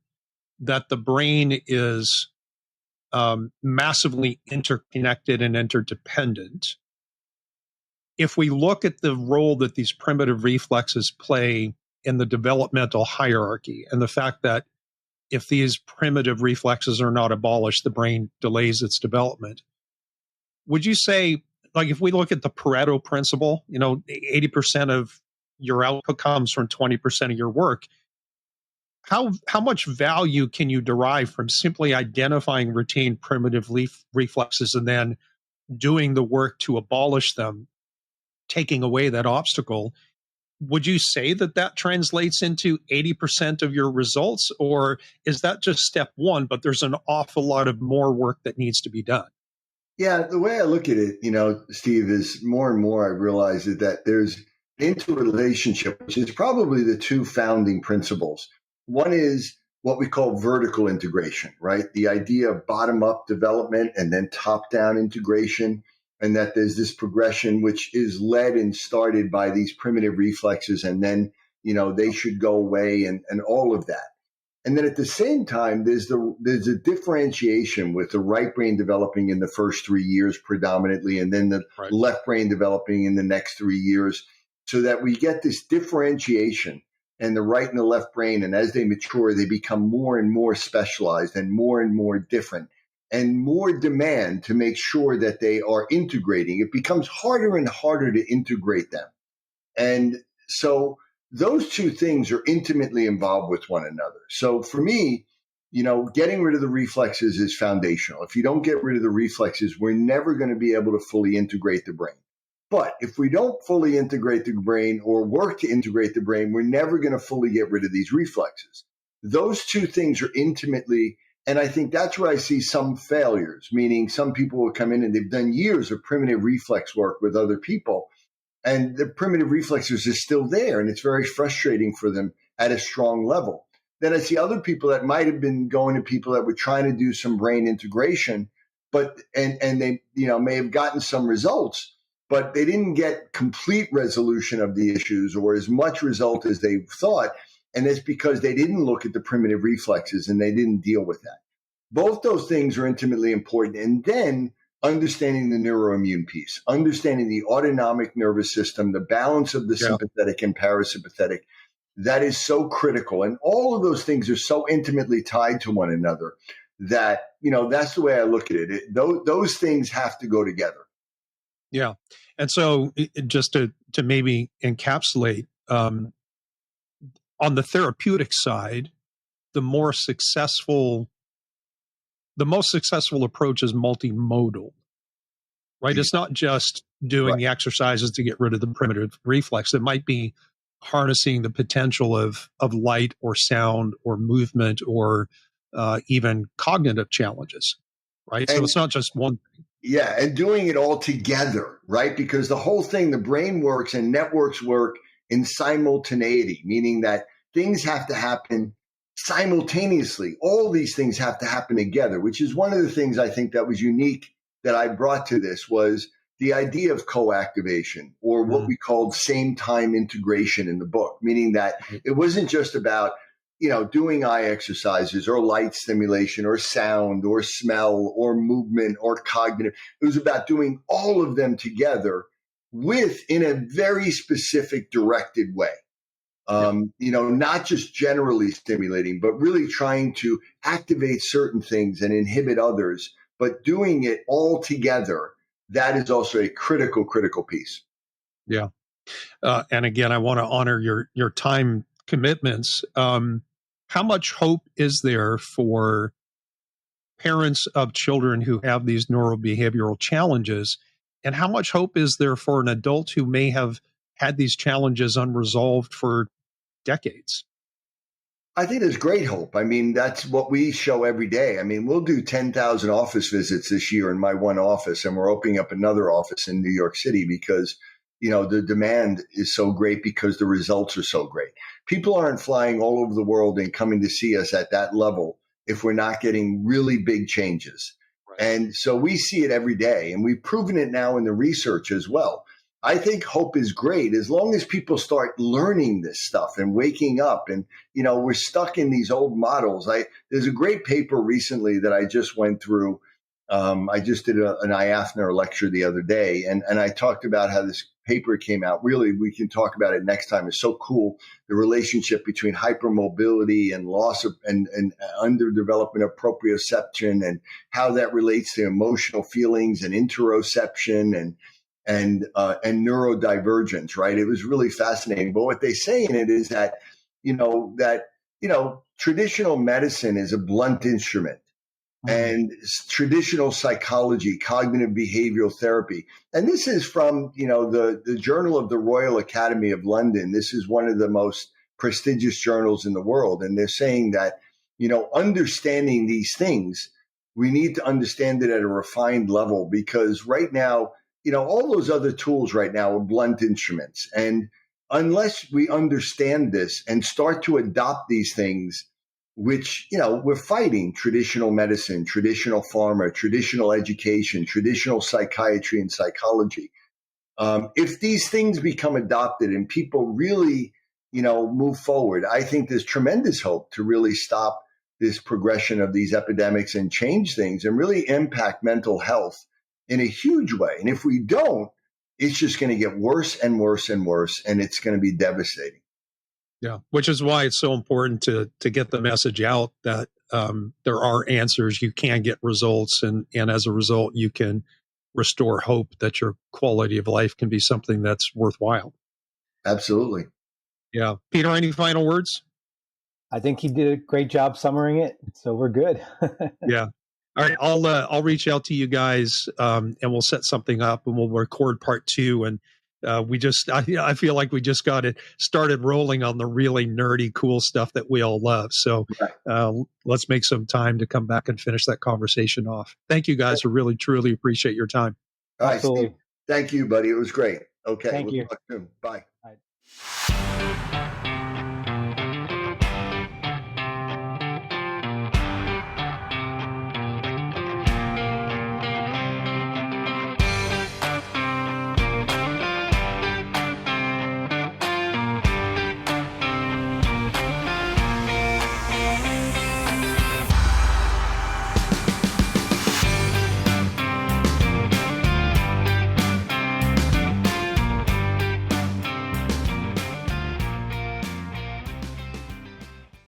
that the brain is massively interconnected and interdependent. If we look at the role that these primitive reflexes play in the developmental hierarchy, and the fact that if these primitive reflexes are not abolished, the brain delays its development. Would you say, like, if we look at the Pareto principle, 80% of your output comes from 20% of your work, how much value can you derive from simply identifying retained primitive reflexes and then doing the work to abolish them, taking away that obstacle? Would you say that translates into 80% of your results, or is that just step one, but there's an awful lot of more work that needs to be done? Yeah, the way I look at it, Steve, is more and more I realize that there's interrelationship, which is probably the two founding principles. One is what we call vertical integration, right? The idea of bottom-up development and then top-down integration, and that there's this progression which is led and started by these primitive reflexes, and then, they should go away and all of that. And then at the same time, there's a differentiation with the right brain developing in the first 3 years predominantly, and then the Right. left brain developing in the next 3 years, so that we get this differentiation in the right and the left brain. And as they mature, they become more and more specialized and more different, and more demand to make sure that they are integrating. It becomes harder and harder to integrate them. And so those two things are intimately involved with one another. So for me, getting rid of the reflexes is foundational. If you don't get rid of the reflexes, we're never going to be able to fully integrate the brain. But if we don't fully integrate the brain or work to integrate the brain, we're never going to fully get rid of these reflexes. Those two things are intimately, and I think that's where I see some failures, meaning some people will come in and they've done years of primitive reflex work with other people, and the primitive reflexes are still there, and it's very frustrating for them at a strong level. Then I see other people that might have been going to people that were trying to do some brain integration, but and they may have gotten some results, but they didn't get complete resolution of the issues or as much result as they thought. And it's because they didn't look at the primitive reflexes and they didn't deal with that. Both those things are intimately important. And then understanding the neuroimmune piece, understanding the autonomic nervous system, the balance of the sympathetic and parasympathetic, that is so critical. And all of those things are so intimately tied to one another that, that's the way I look at it. Those things have to go together. Yeah. And so just to maybe encapsulate, on the therapeutic side, the most successful approach is multimodal, right? It's not just doing the exercises to get rid of the primitive reflex. It might be harnessing the potential of light or sound or movement or even cognitive challenges, right? So it's not just one thing. Yeah, and doing it all together, right? Because the whole thing, the brain works and networks work in simultaneity, meaning that things have to happen simultaneously. All these things have to happen together, which is one of the things I think that was unique that I brought to this was the idea of co-activation, or what we called same time integration in the book, meaning that it wasn't just about doing eye exercises or light stimulation or sound or smell or movement or cognitive. It was about doing all of them together in a very specific directed way. Not just generally stimulating, but really trying to activate certain things and inhibit others, but doing it all together. That is also a critical piece. Yeah. And again, I want to honor your time commitments. How much hope is there for parents of children who have these neurobehavioral challenges? And how much hope is there for an adult who may have had these challenges unresolved for decades? I think there's great hope. I mean, that's what we show every day. I mean, we'll do 10,000 office visits this year in my one office, and we're opening up another office in New York City because, the demand is so great because the results are so great. People aren't flying all over the world and coming to see us at that level if we're not getting really big changes. Right. And so we see it every day, and we've proven it now in the research as well. I think hope is great as long as people start learning this stuff and waking up. And, we're stuck in these old models. There's a great paper recently that I just went through. I just did an IAFNR lecture the other day, and I talked about how this paper came out. Really, we can talk about it next time. It's so cool. The relationship between hypermobility and loss of and underdevelopment of proprioception, and how that relates to emotional feelings and interoception and neurodivergence, right? It was really fascinating. But what they say in it is that, traditional medicine is a blunt instrument, and traditional psychology, cognitive behavioral therapy. And this is from, the Journal of the Royal Academy of London. This is one of the most prestigious journals in the world. And they're saying that, understanding these things, we need to understand it at a refined level, because right now, all those other tools right now are blunt instruments. And unless we understand this and start to adopt these things, which, we're fighting traditional medicine, traditional pharma, traditional education, traditional psychiatry and psychology. If these things become adopted and people really, move forward, I think there's tremendous hope to really stop this progression of these epidemics and change things and really impact mental health in a huge way. And if we don't, it's just going to get worse and worse and worse, and it's going to be devastating. Yeah, which is why it's so important to get the message out that there are answers, you can get results, and as a result, you can restore hope that your quality of life can be something that's worthwhile. Absolutely. Yeah. Peter, any final words? I think he did a great job summarizing it, so we're good. Yeah. All right, I'll reach out to you guys, and we'll set something up, and we'll record part 2. And I feel like we just got it started rolling on the really nerdy, cool stuff that we all love. So let's make some time to come back and finish that conversation off. Thank you, guys. I really, truly appreciate your time. All right, Steve. Thank you, buddy. It was great. Okay. Thank you. Talk soon. Bye. Bye.